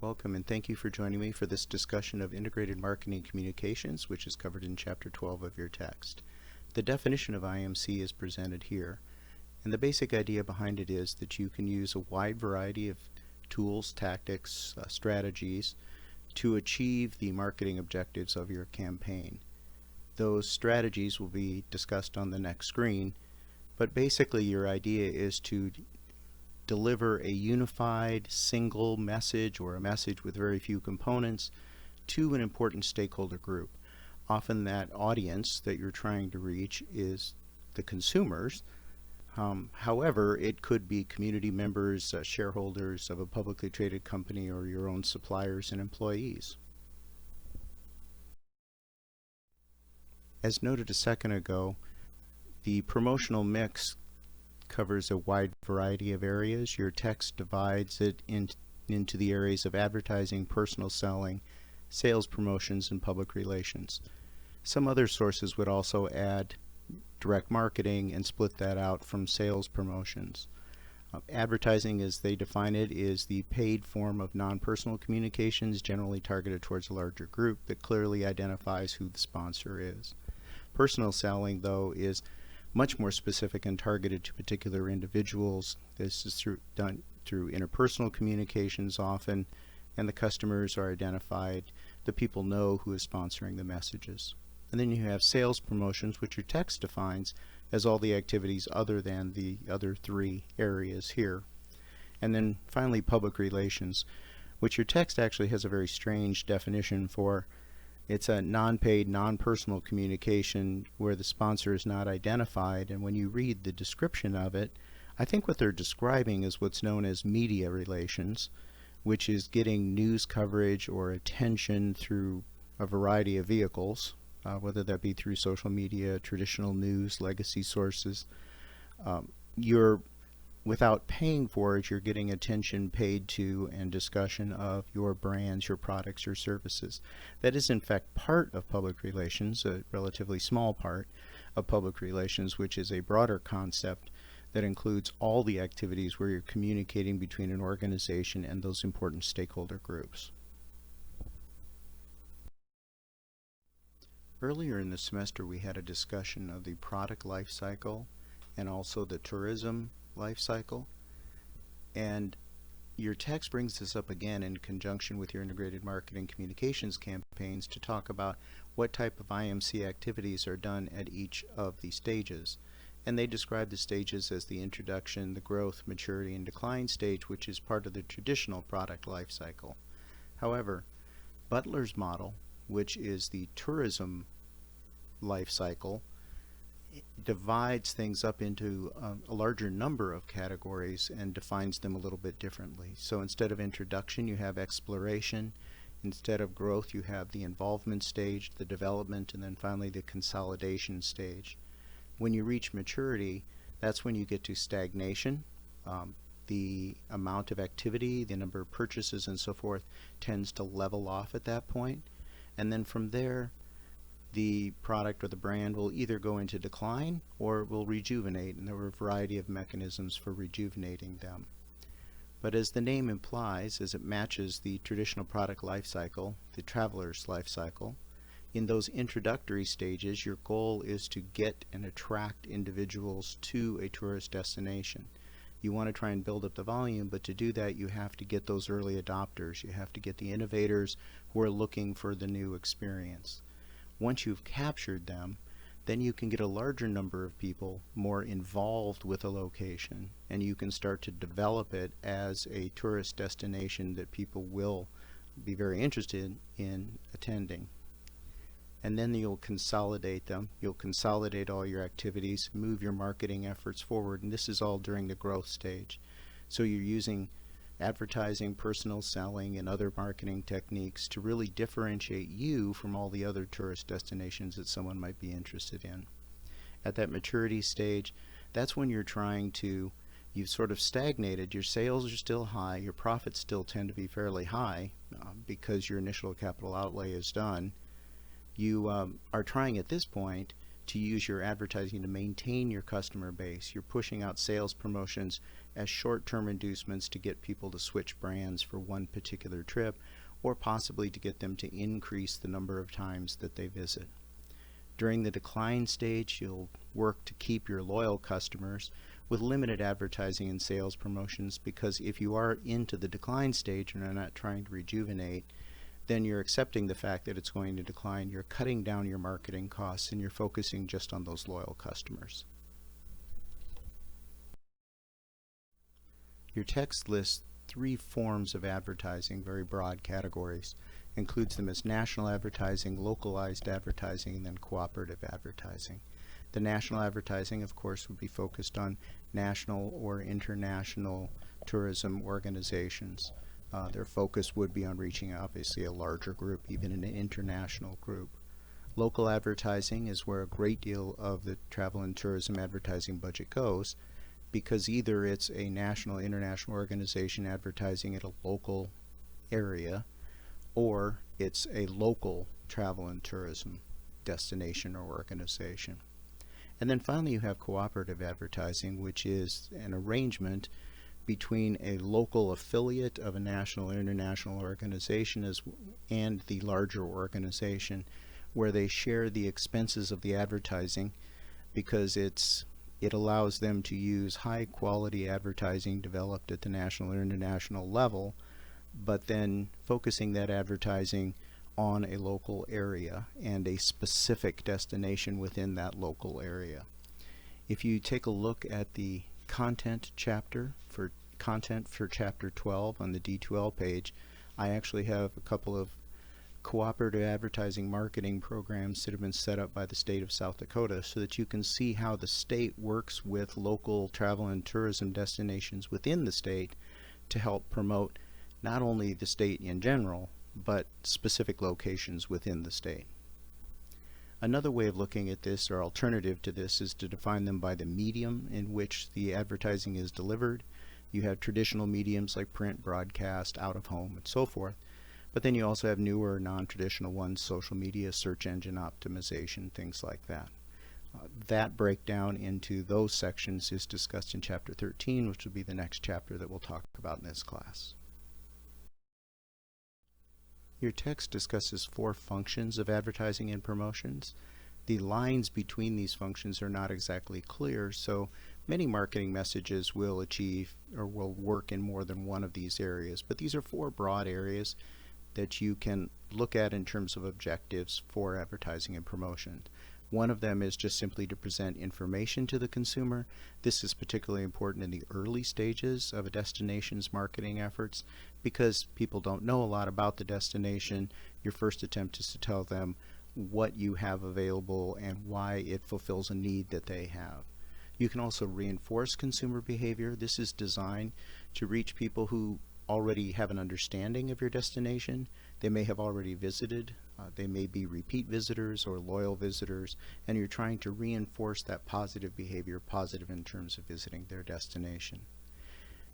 Welcome and thank you for joining me for this discussion of integrated marketing communications, which is covered in Chapter 12 of your text. The definition of IMC is presented here, and the basic idea behind it is that you can use a wide variety of tools, tactics, strategies to achieve the marketing objectives of your campaign. Those strategies will be discussed on the next screen, but basically your idea is to deliver a unified single message or a message with very few components to an important stakeholder group. Often that audience that you're trying to reach is the consumers. However, it could be community members, shareholders of a publicly traded company, or your own suppliers and employees. As noted a second ago, the promotional mix covers a wide variety of areas. Your text divides it into the areas of advertising, personal selling, sales promotions, and public relations. Some other sources would also add direct marketing and split that out from sales promotions. Advertising, as they define it, is the paid form of non-personal communications generally targeted towards a larger group that clearly identifies who the sponsor is. Personal selling, though, is much more specific and targeted to particular individuals. This is done through interpersonal communications often, and the customers are identified. The people know who is sponsoring the messages. And then you have sales promotions, which your text defines as all the activities other than the other three areas here. And then finally public relations, which your text actually has a very strange definition for. It's a non-paid, non-personal communication where the sponsor is not identified, and when you read the description of it, I think what they're describing is what's known as media relations, which is getting news coverage or attention through a variety of vehicles, whether that be through social media, traditional news, legacy sources. Without paying for it, you're getting attention paid to and discussion of your brands, your products, your services. That is in fact part of public relations, a relatively small part of public relations, which is a broader concept that includes all the activities where you're communicating between an organization and those important stakeholder groups. Earlier in the semester we had a discussion of the product life cycle and also the tourism life cycle, and your text brings this up again in conjunction with your integrated marketing communications campaigns to talk about what type of IMC activities are done at each of the stages. And they describe the stages as the introduction, the growth, maturity, and decline stage, which is part of the traditional product life cycle. However, Butler's model, which is the tourism life cycle, divides things up into a larger number of categories and defines them a little bit differently. So instead of introduction, you have exploration. Instead of growth, you have the involvement stage, the development, and then finally the consolidation stage. When you reach maturity, that's when you get to stagnation. The amount of activity, the number of purchases, and so forth tends to level off at that point. And then from there, the product or the brand will either go into decline or will rejuvenate, and there are a variety of mechanisms for rejuvenating them. But as the name implies, as it matches the traditional product life cycle, the traveler's life cycle, in those introductory stages your goal is to get and attract individuals to a tourist destination. You want to try and build up the volume, but to do that you have to get those early adopters. You have to get the innovators who are looking for the new experience. Once you've captured them, then you can get a larger number of people more involved with a location, and you can start to develop it as a tourist destination that people will be very interested in attending. And then you'll consolidate them. You'll consolidate all your activities, move your marketing efforts forward, and this is all during the growth stage. So you're using advertising, personal selling, and other marketing techniques to really differentiate you from all the other tourist destinations that someone might be interested in. At that maturity stage, that's when you're you've sort of stagnated. Your sales are still high, your profits still tend to be fairly high because your initial capital outlay is done. You are trying at this point to use your advertising to maintain your customer base. You're pushing out sales promotions as short-term inducements to get people to switch brands for one particular trip, or possibly to get them to increase the number of times that they visit. During the decline stage, you'll work to keep your loyal customers with limited advertising and sales promotions, because if you are into the decline stage and are not trying to rejuvenate, then you're accepting the fact that it's going to decline. You're cutting down your marketing costs and you're focusing just on those loyal customers. Your text lists 3 forms of advertising, very broad categories. Includes them as national advertising, localized advertising, and then cooperative advertising. The national advertising, of course, would be focused on national or international tourism organizations. Their focus would be on reaching obviously a larger group, even an international group. Local advertising is where a great deal of the travel and tourism advertising budget goes, because either it's a national, international organization advertising at a local area, or it's a local travel and tourism destination or organization. And then finally you have cooperative advertising, which is an arrangement between a local affiliate of a national or international organization and the larger organization, where they share the expenses of the advertising, because it allows them to use high quality advertising developed at the national or international level, but then focusing that advertising on a local area and a specific destination within that local area. If you take a look at the content chapter for chapter 12 on the D2L page, I actually have a couple of cooperative advertising marketing programs that have been set up by the state of South Dakota, so that you can see how the state works with local travel and tourism destinations within the state to help promote not only the state in general, but specific locations within the state. Another way of looking at this, or alternative to this, is to define them by the medium in which the advertising is delivered. You have traditional mediums like print, broadcast, out of home, and so forth. But then you also have newer, non-traditional ones, social media, search engine optimization, things like that. That breakdown into those sections is discussed in Chapter 13, which will be the next chapter that we'll talk about in this class. Your text discusses 4 functions of advertising and promotions. The lines between these functions are not exactly clear, so many marketing messages will achieve or will work in more than one of these areas. But these are 4 broad areas that you can look at in terms of objectives for advertising and promotion. One of them is just simply to present information to the consumer. This is particularly important in the early stages of a destination's marketing efforts, because people don't know a lot about the destination. Your first attempt is to tell them what you have available and why it fulfills a need that they have. You can also reinforce consumer behavior. This is designed to reach people who already have an understanding of your destination. They may have already visited. They may be repeat visitors or loyal visitors, and you're trying to reinforce that positive behavior, positive in terms of visiting their destination.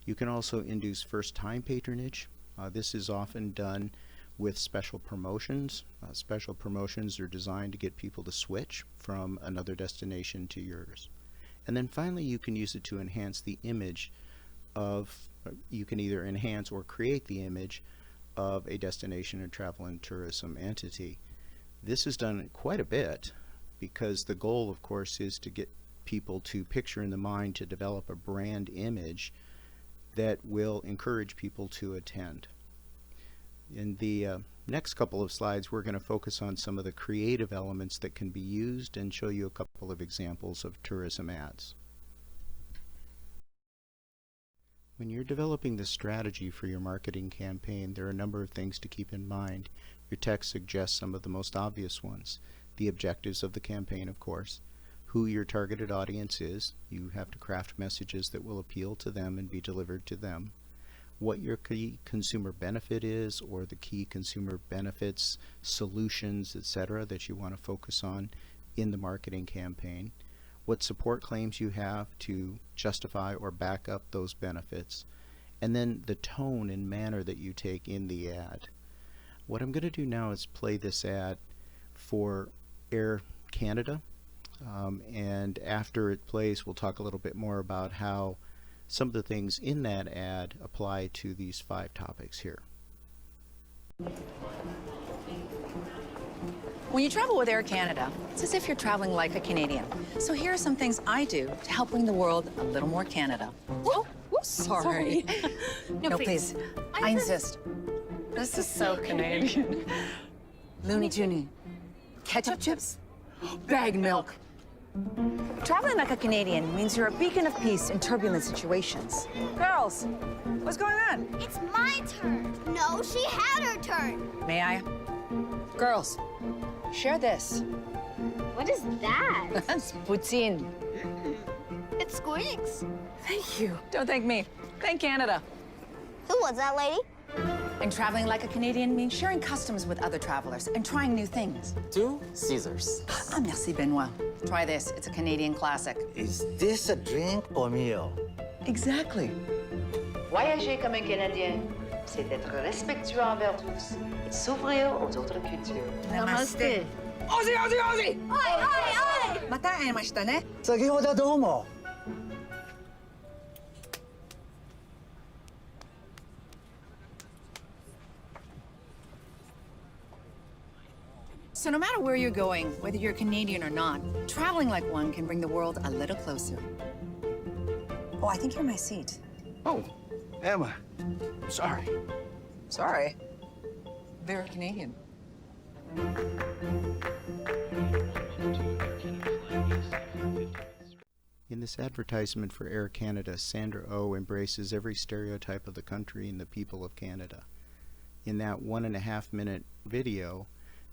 You can also induce first-time patronage. This is often done with special promotions. Special promotions are designed to get people to switch from another destination to yours. And then finally, you can use it to enhance the image of, you can either enhance or create the image of a destination or travel and tourism entity. This is done quite a bit, because the goal, of course, is to get people to picture in the mind, to develop a brand image that will encourage people to attend. In the next couple of slides, we're going to focus on some of the creative elements that can be used and show you a couple of examples of tourism ads. When you're developing the strategy for your marketing campaign, there are a number of things to keep in mind. Your text suggests some of the most obvious ones. The objectives of the campaign, of course. Who your targeted audience is. You have to craft messages that will appeal to them and be delivered to them. What your key consumer benefit is, or the key consumer benefits, solutions, etc. that you want to focus on in the marketing campaign. What support claims you have to justify or back up those benefits, and then the tone and manner that you take in the ad. What I'm going to do now is play this ad for Air Canada. And after it plays, we'll talk a little bit more about how some of the things in that ad apply to these 5 topics here. When you travel with Air Canada, it's as if you're traveling like a Canadian. So here are some things I do to help bring the world a little more Canada. Oh, sorry. No, please. I insist. This is so Canadian. Looney Tune. Ketchup chips? Bag milk. Traveling like a Canadian means you're a beacon of peace in turbulent situations. Girls, what's going on? It's my turn. No, she had her turn. May I? Girls, share this. What is that? It's poutine. It squeaks. Thank you. Don't thank me. Thank Canada. Who was that lady? And traveling like a Canadian means sharing customs with other travelers and trying new things. 2 Caesars. Ah, merci, Benoit. Try this. It's a Canadian classic. Is this a drink or meal? Exactly. Voyager comme un Canadien, c'est être respectueux envers tous et s'ouvrir aux autres cultures. Namaste. Ozzy, Ozzy, Ozzy! Oi, oi, oi! また会えましたね。先ほどはどうも。So no matter where you're going, whether you're Canadian or not, traveling like one can bring the world a little closer. Oh, I think you're my seat. Oh, Emma. Sorry. Sorry. Very Canadian. In this advertisement for Air Canada, Sandra Oh embraces every stereotype of the country and the people of Canada. In that 1.5-minute video,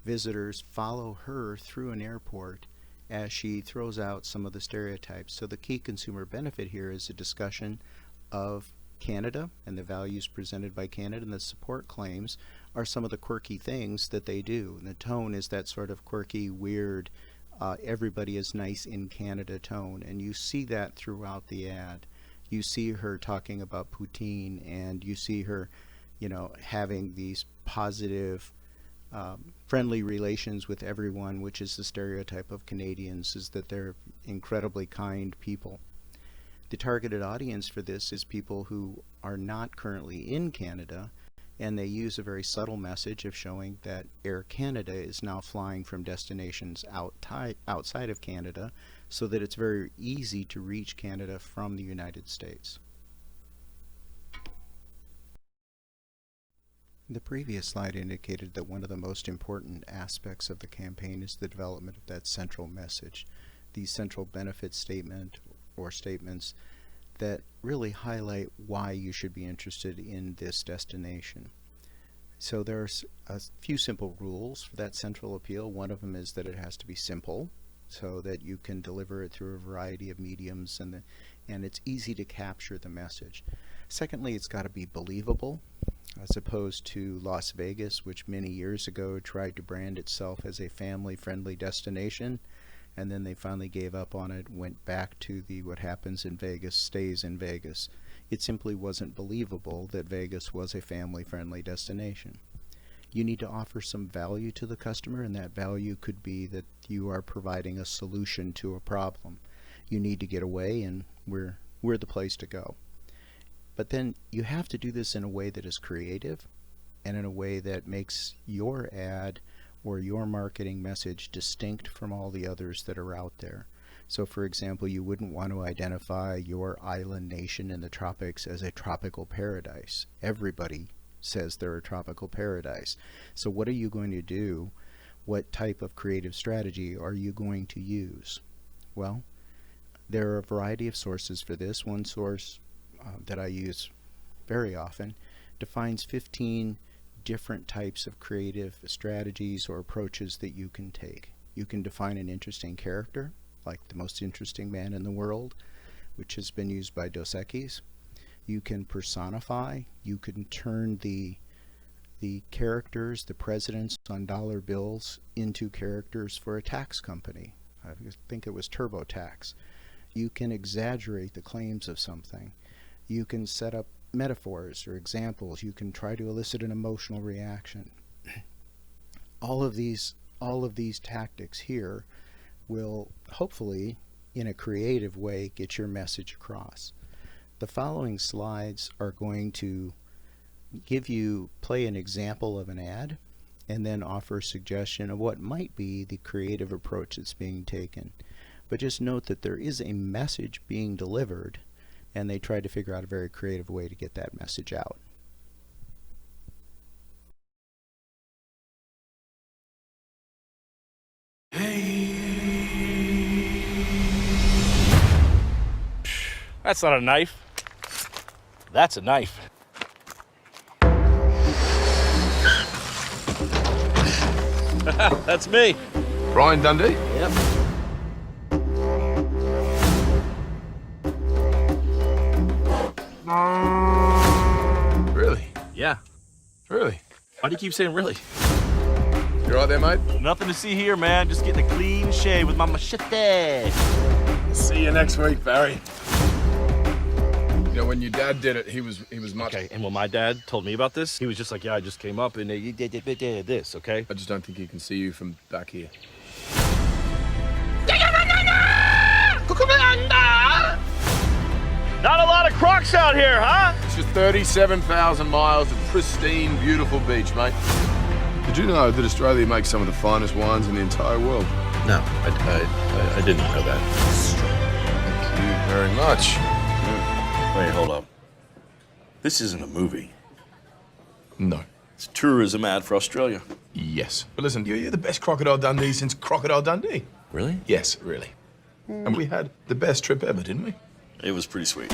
visitors follow her through an airport as she throws out some of the stereotypes. So the key consumer benefit here is a discussion of Canada and the values presented by Canada, and the support claims are some of the quirky things that they do. And the tone is that sort of quirky, weird, everybody is nice in Canada tone, and you see that throughout the ad. You see her talking about poutine, and you see her, you know, having these positive, friendly relations with everyone, which is the stereotype of Canadians, is that they're incredibly kind people. The targeted audience for this is people who are not currently in Canada, and they use a very subtle message of showing that Air Canada is now flying from destinations outside of Canada, so that it's very easy to reach Canada from the United States. The previous slide indicated that one of the most important aspects of the campaign is the development of that central message, the central benefit statement or statements that really highlight why you should be interested in this destination. So there's a few simple rules for that central appeal. One of them is that it has to be simple, so that you can deliver it through a variety of mediums, and it's easy to capture the message. Secondly, it's got to be believable, as opposed to Las Vegas, which many years ago tried to brand itself as a family-friendly destination, and then they finally gave up on it, went back to the what happens in Vegas stays in Vegas. It simply wasn't believable that Vegas was a family-friendly destination. You need to offer some value to the customer, and that value could be that you are providing a solution to a problem. You need to get away, and we're the place to go. But then you have to do this in a way that is creative and in a way that makes your ad or your marketing message distinct from all the others that are out there. So for example, you wouldn't want to identify your island nation in the tropics as a tropical paradise. Everybody says they're a tropical paradise. So what are you going to do? What type of creative strategy are you going to use? Well, there are a variety of sources for this. One source that I use very often defines 15 different types of creative strategies or approaches that you can take. You can define an interesting character, like the most interesting man in the world, which has been used by Dos Equis. You can personify. You can turn the characters, the presidents on dollar bills, into characters for a tax company. I think it was TurboTax. You can exaggerate the claims of something. You can set up metaphors or examples. You can try to elicit an emotional reaction. All of these tactics here will hopefully, in a creative way, get your message across. The following slides are going to play an example of an ad and then offer a suggestion of what might be the creative approach that's being taken. But just note that there is a message being delivered, and they tried to figure out a very creative way to get that message out. That's not a knife. That's a knife. That's me. Brian Dundee? Yep. Really? Yeah. Really? Why do you keep saying really? You right there, mate? Nothing to see here, man. Just getting a clean shave with my machete. See you next week, Barry. You know, when your dad did it, he was much... Okay, and when my dad told me about this, he was just like, yeah, I just came up and you did this, okay? I just don't think he can see you from back here. Not a lot of crocs out here, huh? It's just 37,000 miles of pristine, beautiful beach, mate. Did you know that Australia makes some of the finest wines in the entire world? No, I didn't know that. Thank you very much. Wait, hold up. This isn't a movie. No. It's a tourism ad for Australia. Yes. But listen, you're the best Crocodile Dundee since Crocodile Dundee. Really? Yes, really. And we had the best trip ever, didn't we? It was pretty sweet.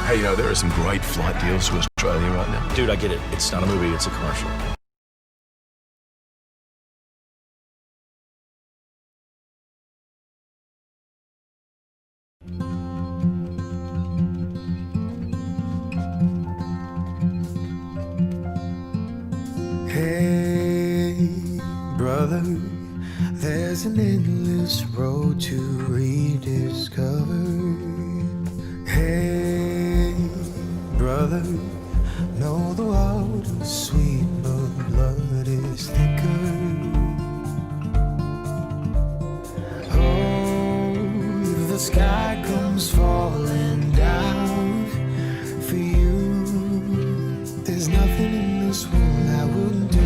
Hey, you know, there are some great flight deals to Australia right now. Dude, I get it. It's not a movie, it's a commercial. Hey, brother, there's an endless road to rediscover. Hey, brother, know the water's sweet, but blood is thicker. Oh, if the sky comes falling down for you, there's nothing in this world I wouldn't do.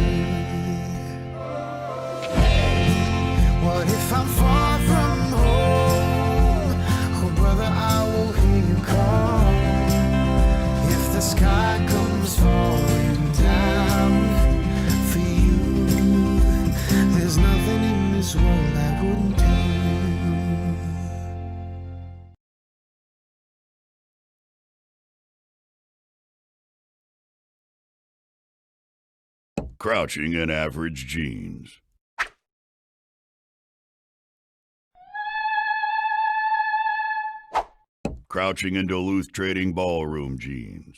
What if I'm far from home? Oh, brother, I will hear you call. If the sky comes falling down for you, there's nothing in this world I wouldn't do. Crouching in average jeans. Crouching in Duluth Trading Ballroom jeans.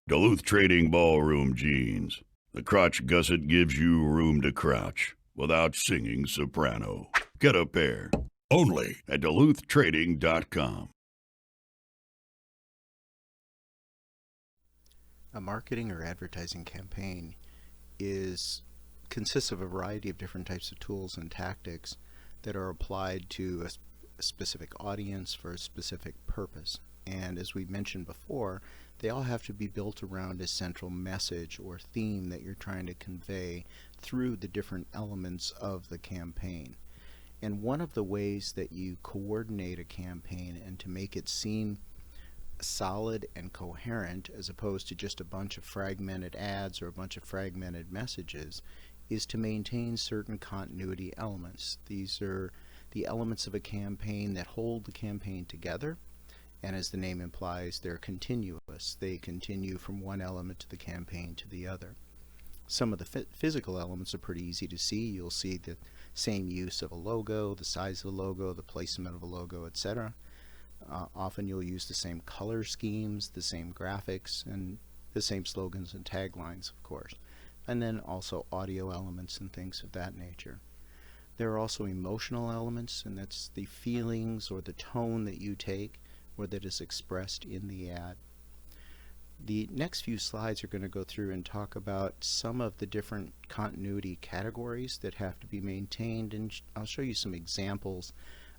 Duluth Trading Ballroom jeans. The crotch gusset gives you room to crouch without singing soprano. Get a pair. Only at DuluthTrading.com. A marketing or advertising campaign consists of a variety of different types of tools and tactics that are applied to a specific audience for a specific purpose. And as we mentioned before, they all have to be built around a central message or theme that you're trying to convey through the different elements of the campaign. And one of the ways that you coordinate a campaign and to make it seem solid and coherent, as opposed to just a bunch of fragmented ads or a bunch of fragmented messages, is to maintain certain continuity elements. These are the elements of a campaign that hold the campaign together, and as the name implies, they're continuous. They continue from one element to the campaign to the other. Some of the physical elements are pretty easy to see. You'll see the same use of a logo, the size of the logo, the placement of a logo, etc. Often you'll use the same color schemes, the same graphics, and the same slogans and taglines, of course. And then also audio elements and things of that nature. There are also emotional elements, and that's the feelings or the tone that you take or that is expressed in the ad. The next few slides are going to go through and talk about some of the different continuity categories that have to be maintained, and I'll show you some examples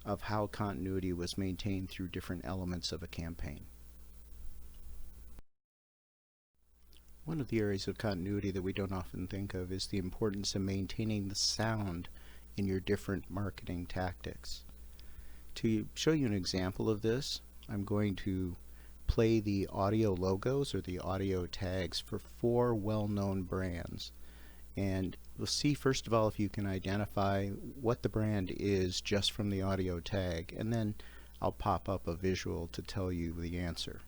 of how continuity was maintained through different elements of a campaign. One of the areas of continuity that we don't often think of is the importance of maintaining the sound in your different marketing tactics. To show you an example of this, I'm going to play the audio logos or the audio tags for 4 well-known brands. And we'll see first of all if you can identify what the brand is just from the audio tag, and then I'll pop up a visual to tell you the answer.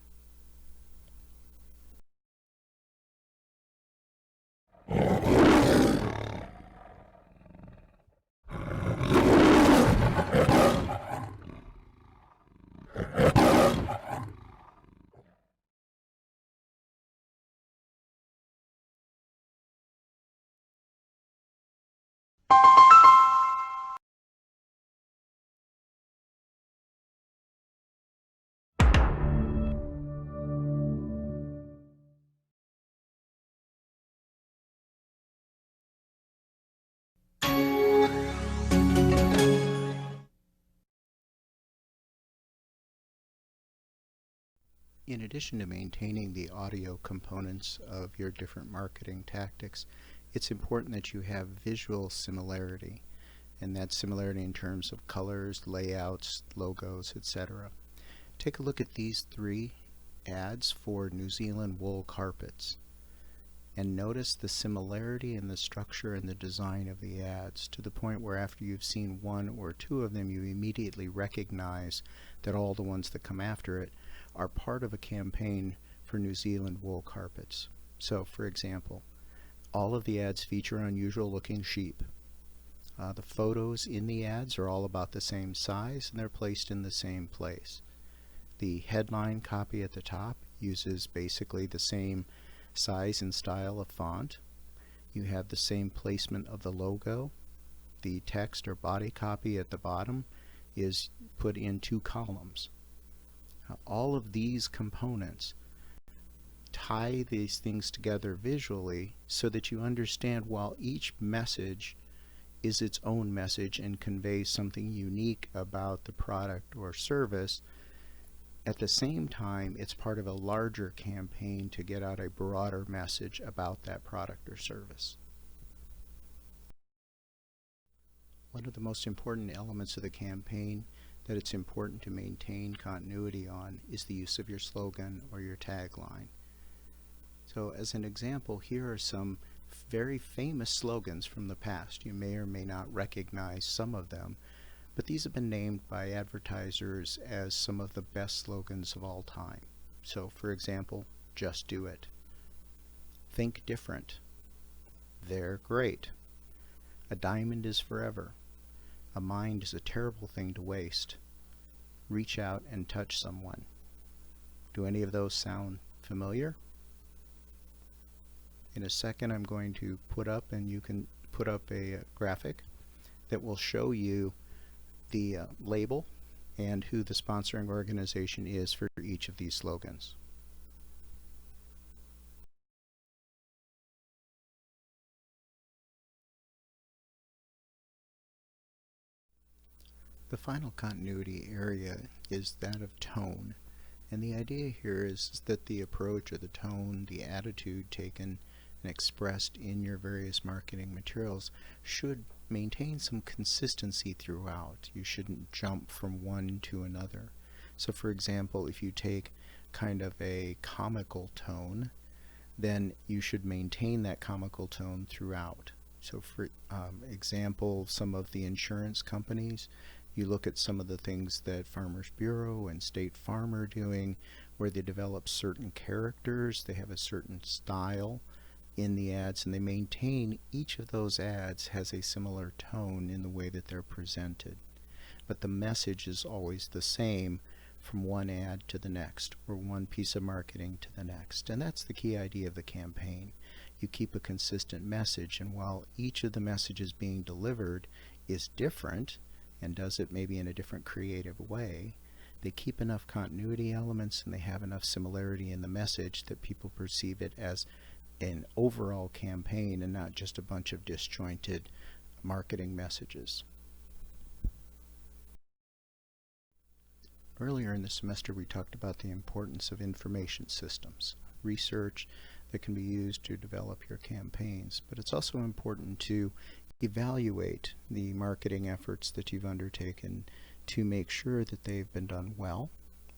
In addition to maintaining the audio components of your different marketing tactics, it's important that you have visual similarity, and that's similarity in terms of colors, layouts, logos, etc. Take a look at these 3 ads for New Zealand wool carpets, and notice the similarity in the structure and the design of the ads, to the point where after you've seen 1 or 2 of them, you immediately recognize that all the ones that come after it are part of a campaign for New Zealand wool carpets. So, for example, all of the ads feature unusual looking sheep. The photos in the ads are all about the same size, and they're placed in the same place. The headline copy at the top uses basically the same size and style of font. You have the same placement of the logo. The text or body copy at the bottom is put in 2 columns. All of these components tie these things together visually so that you understand while each message is its own message and conveys something unique about the product or service, at the same time it's part of a larger campaign to get out a broader message about that product or service. One of the most important elements of the campaign that it's important to maintain continuity on is the use of your slogan or your tagline. So as an example, here are some very famous slogans from the past. You may or may not recognize some of them, but these have been named by advertisers as some of the best slogans of all time. So for example, just do it. Think different. They're great. A diamond is forever. A mind is a terrible thing to waste. Reach out and touch someone. Do any of those sound familiar? In a second I'm going to put up, and you can put up a graphic that will show you the label and who the sponsoring organization is for each of these slogans. The final continuity area is that of tone, and the idea here is that the approach or the tone, the attitude taken and expressed in your various marketing materials should maintain some consistency throughout. You shouldn't jump from one to another. So for example, if you take kind of a comical tone, then you should maintain that comical tone throughout. So for example, some of the insurance companies, you look at some of the things that Farmers Bureau and State Farm are doing, where they develop certain characters, they have a certain style in the ads, and they maintain each of those ads has a similar tone in the way that they're presented. But the message is always the same from one ad to the next, or one piece of marketing to the next. And that's the key idea of the campaign. You keep a consistent message, and while each of the messages being delivered is different, and does it maybe in a different creative way, they keep enough continuity elements and they have enough similarity in the message that people perceive it as an overall campaign and not just a bunch of disjointed marketing messages. Earlier in the semester we talked about the importance of information systems, research that can be used to develop your campaigns, but it's also important to evaluate the marketing efforts that you've undertaken to make sure that they've been done well,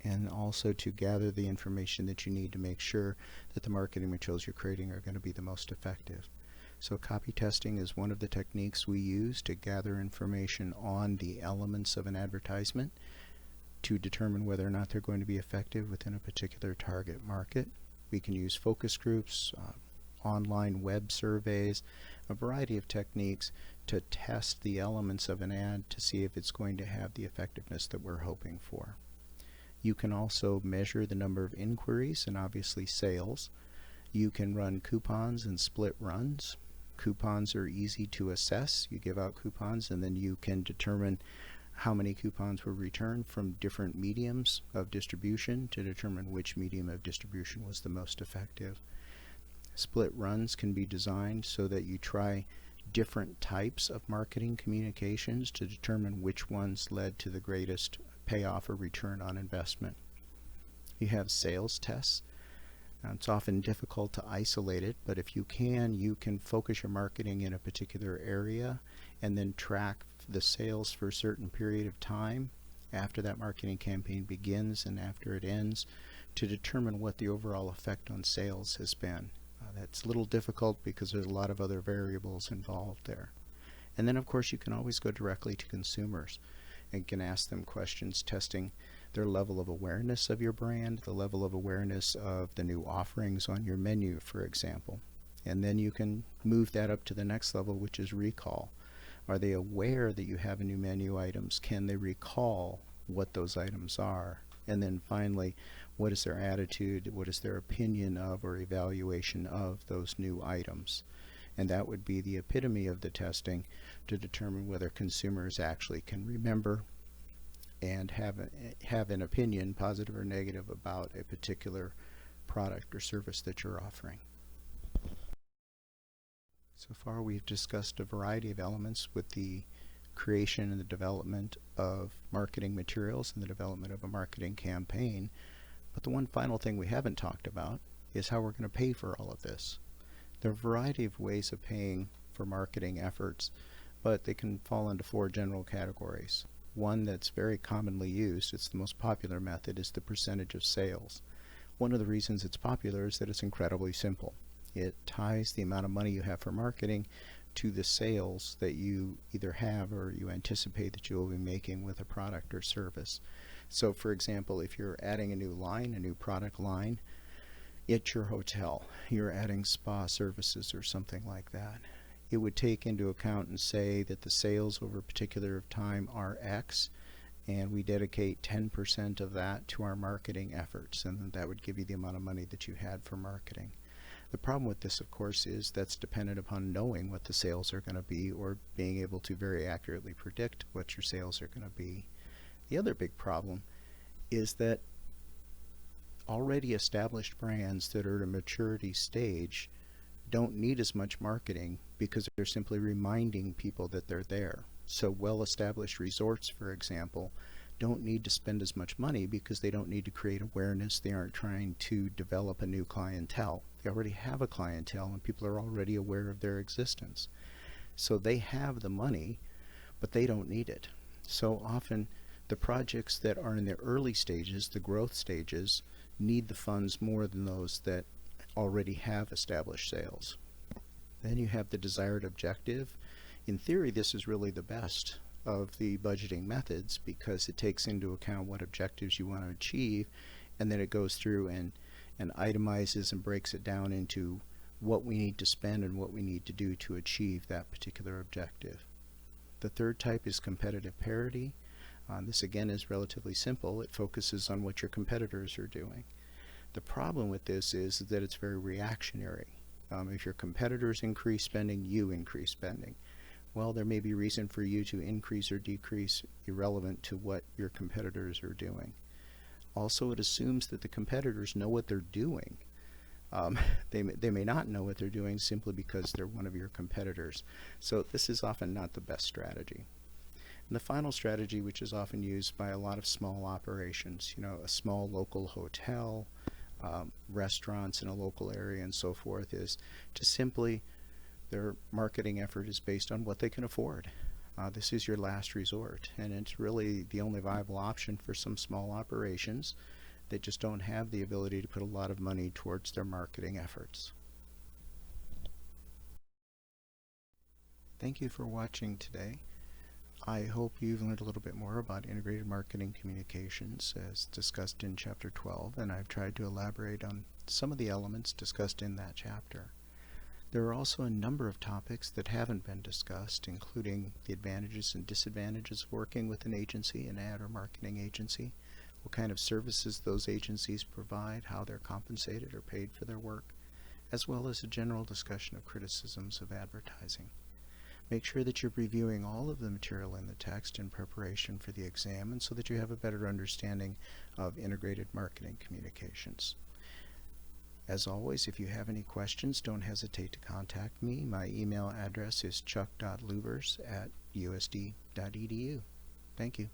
and also to gather the information that you need to make sure that the marketing materials you're creating are going to be the most effective. So copy testing is one of the techniques we use to gather information on the elements of an advertisement to determine whether or not they're going to be effective within a particular target market. We can use focus groups, online web surveys, a variety of techniques to test the elements of an ad to see if it's going to have the effectiveness that we're hoping for. You can also measure the number of inquiries and obviously sales. You can run coupons and split runs. Coupons are easy to assess. You give out coupons and then you can determine how many coupons were returned from different mediums of distribution to determine which medium of distribution was the most effective. Split runs can be designed so that you try different types of marketing communications to determine which ones led to the greatest payoff or return on investment. You have sales tests. Now, it's often difficult to isolate it, but if you can focus your marketing in a particular area and then track the sales for a certain period of time after that marketing campaign begins and after it ends to determine what the overall effect on sales has been. That's a little difficult because there's a lot of other variables involved there. And then of course you can always go directly to consumers and can ask them questions testing their level of awareness of your brand, the level of awareness of the new offerings on your menu, for example. And then you can move that up to the next level, which is recall. Are they aware that you have new menu items? Can they recall what those items are? And then finally, what is their attitude? What is their opinion of or evaluation of those new items? And that would be the epitome of the testing to determine whether consumers actually can remember and have an opinion, positive or negative, about a particular product or service that you're offering. So far we've discussed a variety of elements with the creation and the development of marketing materials and the development of a marketing campaign. But the one final thing we haven't talked about is how we're going to pay for all of this. There are a variety of ways of paying for marketing efforts, but they can fall into four general categories. One that's very commonly used, it's the most popular method, is the percentage of sales. One of the reasons it's popular is that it's incredibly simple. It ties the amount of money you have for marketing to the sales that you either have or you anticipate that you will be making with a product or service. So for example, if you're adding a new line, a new product line at your hotel, you're adding spa services or something like that, it would take into account and say that the sales over a particular time are X, and we dedicate 10% of that to our marketing efforts, and that would give you the amount of money that you had for marketing. The problem with this, of course, is that's dependent upon knowing what the sales are going to be or being able to very accurately predict what your sales are going to be. The other big problem is that already established brands that are at a maturity stage don't need as much marketing because they're simply reminding people that they're there. So well-established resorts, for example, don't need to spend as much money because they don't need to create awareness. They aren't trying to develop a new clientele. They already have a clientele and people are already aware of their existence. So they have the money, but they don't need it. So often the projects that are in the early stages, the growth stages, need the funds more than those that already have established sales. Then you have the desired objective. In theory, this is really the best of the budgeting methods because it takes into account what objectives you want to achieve, and then it goes through and itemizes and breaks it down into what we need to spend and what we need to do to achieve that particular objective. The third type is competitive parity. This again is relatively simple. It focuses on what your competitors are doing. The problem with this is that it's very reactionary. If your competitors increase spending, you increase spending. Well, there may be reason for you to increase or decrease irrelevant to what your competitors are doing. Also, it assumes that the competitors know what they're doing. They may not know what they're doing simply because they're one of your competitors. So this is often not the best strategy. And the final strategy, which is often used by a lot of small operations, you know, a small local hotel, restaurants in a local area and so forth, is to simply, their marketing effort is based on what they can afford. This is your last resort, and it's really the only viable option for some small operations that just don't have the ability to put a lot of money towards their marketing efforts. Thank you for watching today. I hope you've learned a little bit more about integrated marketing communications as discussed in Chapter 12, and I've tried to elaborate on some of the elements discussed in that chapter. There are also a number of topics that haven't been discussed, including the advantages and disadvantages of working with an agency, an ad or marketing agency, what kind of services those agencies provide, how they're compensated or paid for their work, as well as a general discussion of criticisms of advertising. Make sure that you're reviewing all of the material in the text in preparation for the exam, and so that you have a better understanding of integrated marketing communications. As always, if you have any questions, don't hesitate to contact me. My email address is chuck.lubers@usd.edu. Thank you.